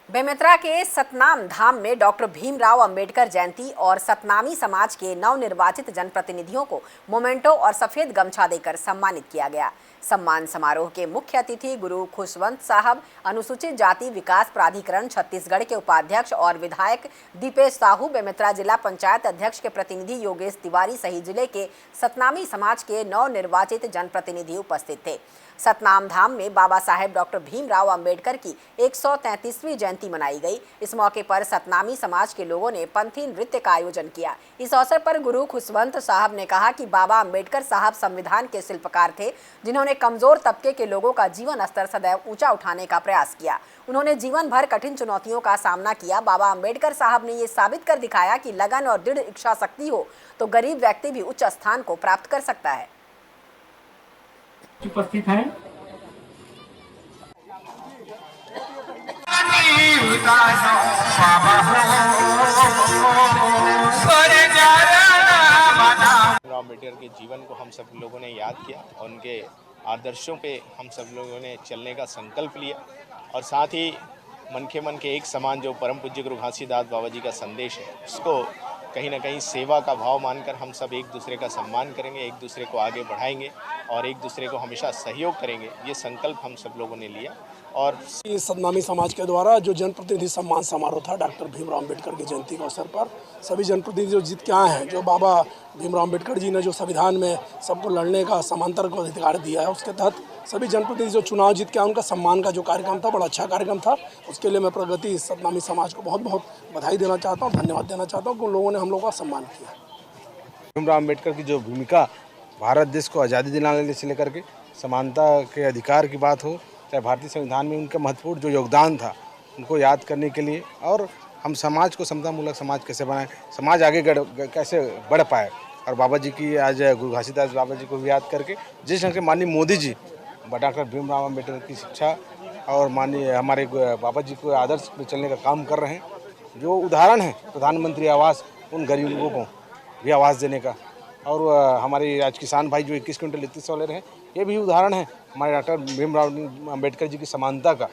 बेमेतरा के सतनाम धाम में डॉक्टर भीमराव अंबेडकर जयंती और सतनामी समाज के नवनिर्वाचित जनप्रतिनिधियों को मोमेंटो और सफेद गमछा देकर सम्मानित किया गया। सम्मान समारोह के मुख्य अतिथि गुरु खुशवंत साहब, अनुसूचित जाति विकास प्राधिकरण छत्तीसगढ़ के उपाध्यक्ष और विधायक दीपेश साहू, बेमेतरा जिला पंचायत अध्यक्ष के प्रतिनिधि योगेश तिवारी सहित जिले के सतनामी समाज के नवनिर्वाचित जनप्रतिनिधि उपस्थित थे। सतनाम धाम में बाबा साहेब डॉक्टर भीमराव अंबेडकर की 133वीं जयंती मनाई गई। इस मौके पर सतनामी समाज के लोगों ने पंथी नृत्य का आयोजन किया। इस अवसर पर गुरु खुशवंत साहब ने कहा कि बाबा अंबेडकर साहब संविधान के शिल्पकार थे, जिन्होंने कमजोर तबके के लोगों का जीवन स्तर सदैव ऊंचा उठाने का प्रयास किया। उन्होंने जीवन भर कठिन चुनौतियों का सामना किया। बाबा अंबेडकर साहब ने ये साबित कर दिखाया कि लगन और दृढ़ इच्छा शक्ति हो तो गरीब व्यक्ति भी उच्च स्थान को प्राप्त कर सकता है। उपस्थित है अम्बेडकर के जीवन को हम सब लोगों ने याद किया और उनके आदर्शों पे हम सब लोगों ने चलने का संकल्प लिया और साथ ही मन के एक समान जो परम पूज्य गुरु घासीदास बाबा जी का संदेश है, उसको कहीं ना कहीं सेवा का भाव मानकर हम सब एक दूसरे का सम्मान करेंगे, एक दूसरे को आगे बढ़ाएंगे और एक दूसरे को हमेशा सहयोग करेंगे। ये संकल्प हम सब लोगों ने लिया। और सतनामी समाज के द्वारा जो जनप्रतिनिधि सम्मान समारोह था डॉक्टर भीमराव अंबेडकर की जयंती के अवसर पर, सभी जनप्रतिनिधि जो जीत के आए हैं, जो बाबा भीमराव अंबेडकर जी ने जो संविधान में सबको लड़ने का समांतर को अधिकार दिया है, उसके तहत सभी जनप्रतिनिधि जो चुनाव जीत के आए, उनका सम्मान का जो कार्यक्रम था, बड़ा अच्छा कार्यक्रम था। उसके लिए मैं प्रगति सतनामी समाज को बहुत बहुत बधाई देना चाहता हूँ, धन्यवाद देना चाहता हूँ कि उन लोगों ने हम लोगों का सम्मान किया। भीमराव अंबेडकर की जो भूमिका भारत देश को आज़ादी दिलाने से लेकर के समानता के अधिकार की बात हो, चाहे भारतीय संविधान में उनका महत्वपूर्ण जो योगदान था, उनको याद करने के लिए और हम समाज को समतामूलक समाज कैसे बनाएं, समाज आगे कैसे बढ़ पाए। और बाबा जी की आज गुरु घासीदास बाबा जी को भी याद करके जिस ढंग से माननीय मोदी जी डॉक्टर भीमराव अंबेडकर की शिक्षा और माननीय हमारे बाबा जी को आदर्श में चलने का काम कर रहे हैं, जो उदाहरण है प्रधानमंत्री आवास उन गरीबों को भी आवाज़ देने का, और हमारे आज किसान भाई जो 21 क्विंटल 31 सौ ले रहे हैं, ये भी उदाहरण है हमारे डॉक्टर भीमराव अंबेडकर जी की समानता का।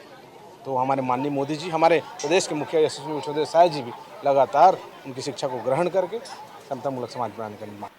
तो हमारे माननीय मोदी जी, हमारे प्रदेश के मुखिया यशस्वी विष्णुदेव साय जी भी लगातार उनकी शिक्षा को ग्रहण करके समतामूलक समाज बनाने का निर्माण